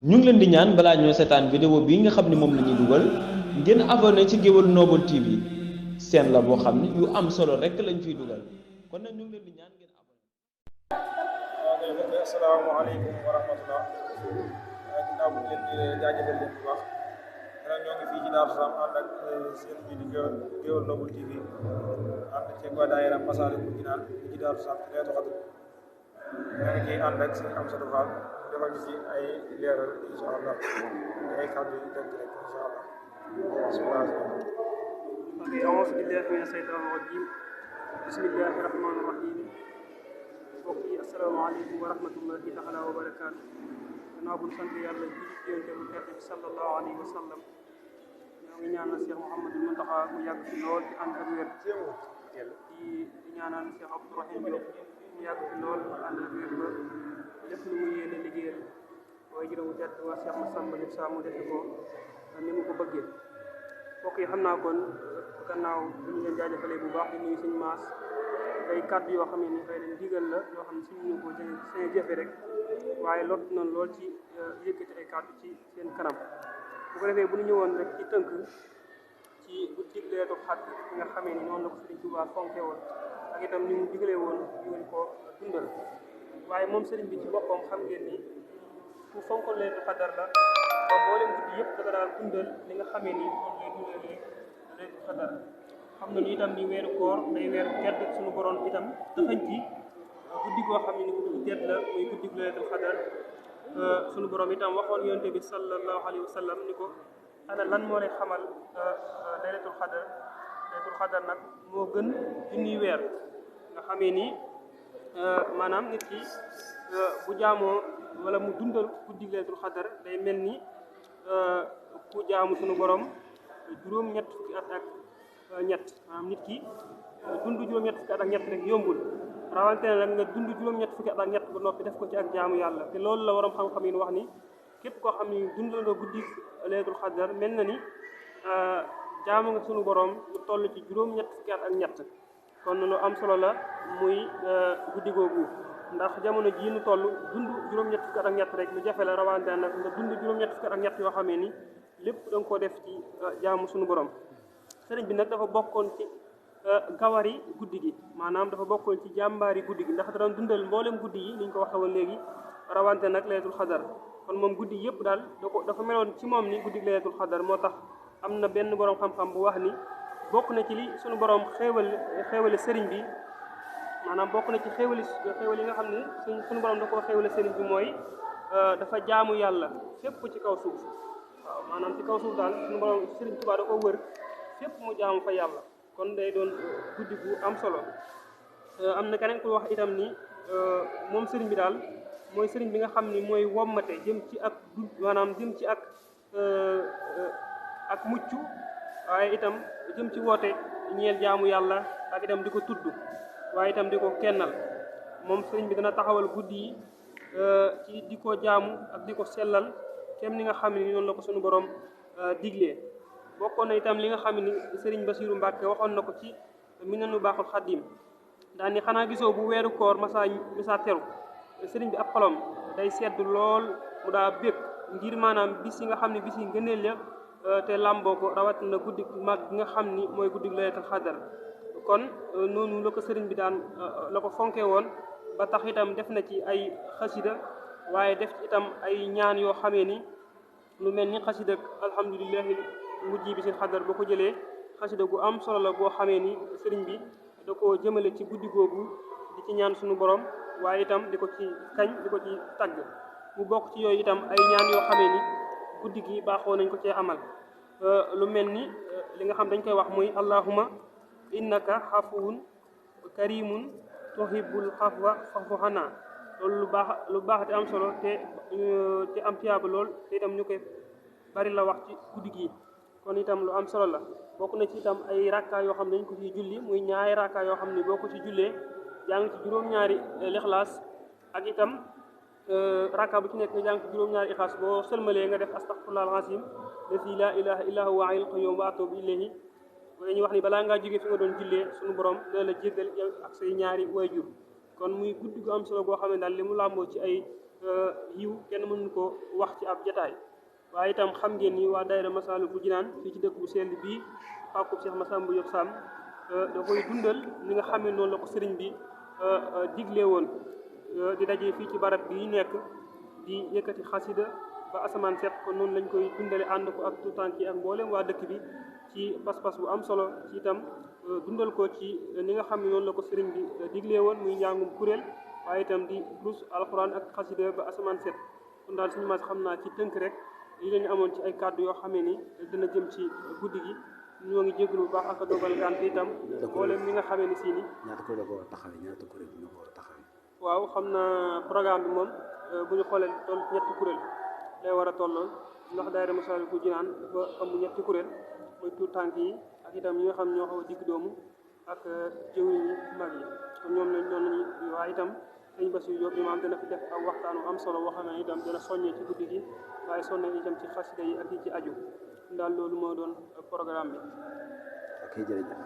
ñu ngi leen di ñaan balaa ñoo seetaan vidéo bii nga xam ne moom la ñuy dugal ngeen abonné ci Géwël Noble TV seen la boo xam ne yu am solo rek lañ fiy dugal kon nag ñu ngi leen di ñaan ngeen abonné. waaw kay mbokk yi asalaamaaleykum wa rahmatulah ginnaaw bu ñu leen di jaajëfal leen bu baax dana ñoo ngi fii ci Daaru Salaam ànd ak seen bii di Géwël Noble TV ànd ceeg waa daayira Masaalikul Jinaan fii ci Daaru Salaam ci Laylatul Qadr ñoo ngi ciy ànd ak seen Amsatu Fall defal ñu ci ay leeral incha allah ay kàddu yu tënk rek incha allah bismillah. أعوذ بالله من الشيطان الرجيم بسم الله الرحمن الرحيم mbokk yi asalaamaaleykum wa rahmatullahi taala wa barakaatu gannaaw bu ñu sant yàlla ji yonte bu tedd bi sallallahu alayhi wa sallam ñoo ngi ñaanal Cheikh Mouhamadou Mountakha mu yàgg fi lool ci ànd ak wér di ñaanal Cheikh Abdourahim Diop mu yàgg fi lool ànd ak wér ba lépp lu mu yéene liggéeyal waaye jërëmu tedd waa Cheikh Massamba Diop saa mu defe ko ni mu ko bëggee mbokk yi xam naa kon gannaaw bu ñu leen jaajëfalee bu baax di nuyu suñu maas day kàddu yoo xam ne ni xëy na ndigal la yoo xam ne suñu ñu ko seen jëfe rek waaye lot noonu lool ci yëkkati ay kàddu ci seen kanam bu ko defee bu ñu ñëwoon rek ci tënk ci guddi Laylatul Qadr nga xamee ni noonu la ko Sëriñ Tuubaa fonke woon ak itam ni mu digalee woon ñu ko dundal waaye moom sëriñ bi ci boppam xam ngeen ni ku fonkoon Laylatul Qadr la ba mboolem guddi yëpp da nga daan dundal li nga xamee ni moom lay dundalee Laylatul Qadr xam nañu itam ni weeru koor day weeru tedd suñu borom itam dafañ ci guddi goo xam ne ni guddi tedd la muy guddi Laylatul Qadr suñu borom itam waxoon yonte bi sallallahu alayhi wa sallam ni ko ana lan moo lay xamal Laylatul Qadr nag moo gën junniy weer nga xamee ni maanaam nit ki bu jaamoo wala mu dundal guddi Laylatul Qadr day mel ni ku jaamu suñu borom juróom-ñett fukki at ak ñett maanaam nit ki dund juróom-ñett fukki at ak ñett rek yombul rawante ne nag nga dund juróom-ñett fukki at ak ñett ba noppi def ko ci ak jaamu yàlla te loolu la waroom xam-xam yi wax ni képp koo xam ni dundal nga guddi Laylatul Qadr mel na ni jaamu nga sunu borom lu toll ci juróom-ñett fukki at ak ñett kon lu am solo la muy guddi googu ndax jamono jii nu toll dund juróom-ñett fukki at ak ñett rek lu jafe la rawante nag nga dund juróom-ñett fukki at ak ñett yoo xamee ni lépp da nga koo def ci jaamu sunu borom. sëriñ bi nag dafa bokkoon ci gawari guddi gi maanaam dafa bokkoon ci jàmbaari guddi gi ndax daan dundal mboolem guddi yi ni ñu ko waxee woon léegi rawante nag Laylatul Qadr kon moom guddi yëpp daal dafa meloon ci moom ni guddi Laylatul Qadr moo tax am na benn borom xam-xam bu wax ni bokk na ci li suñu borom xéewale sëriñ bi maanaam bokk na ci xéewal yi nga xam ne suñu borom da koo xéewale sëriñ bi mooy dafa jaamu yàlla fépp ci kaw suuf waaw maanaam ci kaw suuf daal suñu borom sëriñ Tuubaa da ko wër fépp mu jaamu fa yàlla kon day doon guddi gu am solo am na keneen ku wax itam ni moom sëriñ bi daal mooy sëriñ bi nga xam ni mooy wommate jëm ci ak maanaam jëm ci ak mucc waaye itam jëm ci woote ñeel jaamu yàlla ak itam di ko tudd waaye itam di ko kennal moom sëriñ bi dana taxawal guddi yi ci di ko jaamu ak di ko sellal kem ni nga xam ne noonu la ko suñu borom diglee bokkoon na itam li nga xam ni sëriñ Basiiru Mbàkke waxoon na ko ci Minanu Baaxul Xaddim daan ni xanaa gisoo bu weeru koor masa teru sëriñ bi ab xolom day sedd lool mu daa bëgg ngir maanaam bis yi nga xam ne bis yi ngëneel la te làmboo ko rawatina guddi mag gi nga xam ni mooy guddi Laylatul Qadr kon noonu la ko sëriñ bi daan la ko fonke woon ba tax itam def na ci ay xasida waaye def ci itam ay ñaan yoo xamee ni lu mel ni xasida alhamdulillahi mujji bi si xadar boo ko jëlee xasida gu am solo la boo xamee ni sëriñ bi da ko jëmale ci guddi googu di ci ñaan suñu borom waaye itam di ko ci kañ di ko ci tagg mu bokk ci yooyu itam ay ñaan yoo xamee ni guddi gi baaxoo nañ ko cee amal lu mel ni li nga xam dañ koy wax muy allahumma innaka xafuwun karimun tuhibbul xafwa fa'fu anna loolu lu baax te am solo te am tiyaaba lool te itam ñu koy bari la wax ci guddi gi kon itam lu am solo la bokk na ci itam ay rakka yoo xam ne dañ ko ciy julli muy ñaari rakka yoo xam ne boo ko ci jullee jàng ci juróom-ñaari lixlaas ak itam rakka bu ci nekk nga jàng ci juróom-ñaari ixlaas boo sëlmalee nga def astaghfirullahal azim lazi laa ilaha illa huwa hayyul qayyum wa atubu ilayhi dañuy wax ni balaa ngaa jógee fi nga doon jullee suñu borom dina la jéggal yow ak say ñaari waajur kon muy guddi gu am solo goo xam ne daal li mu làmboo ci ay yiw kenn mënu ko wax ci ab jataay waaye itam xam ngeen ni waa daayira Masaalikul Jinaan fii ci dëkk bu sell bii pàkkub Cheikh Massamba Diop Sam da koy dundal ni nga xam ne noonu la ko sëriñ bi digle woon di daje fii ci barab bi nekk di yëkkati xasida ba asamaan set kon noonu lañ koy dundale ànd ko ak tuutànk yi ak mboolem waa dëkk bi ci pas-pas bu am solo ci itam dundal ko ci ni nga xam ne noonu la ko sëriñ bi diglee woon muy njàngum kuréel waaye itam di dus alxuraan ak xasida ba asamaan set kon daal suñu mas xam naa ci tënk rek li lañu amoon ci ay kàddu yoo xamee ni dina jëm ci guddi gi ñoo ngi jégalu bu baax ak dogal gànt itam mboolem mi nga xamee ni si ni ñaata kuréel ko war a taxawee ñaata kuréel ñoo ko war a taxawee waaw xam naa programme bi moom bu ñu xoolee toll ñetti kuréel lay war a tolloon ndax daayira Masaalikul Jinaan dafa ëmb ñetti kuréel muy tuut tànk yi ak itam ñi nga xam ñoo xaw a digg doomu ak jëwriñ yi mag yi kon ñoom lañ noonu lañuy waaye itam sëñ Bassirou Diop imaam dana fi def ak waxtaan wu am solo boo xam ne itam dana soññee ci guddi gi waaye soññee itam ci xasida yi ak yi ci aju daal loolu moo doon programme bi. ok jërëjëf.